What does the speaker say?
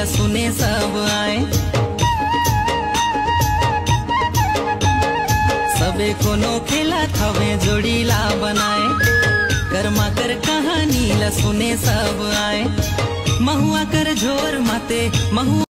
ला सुने सब आए। सबे कोनो खेला थवे जोड़ी ला बनाए। कर्मा कर कहानी ला सुने सब आए। महुआ कर झोर माते महुआ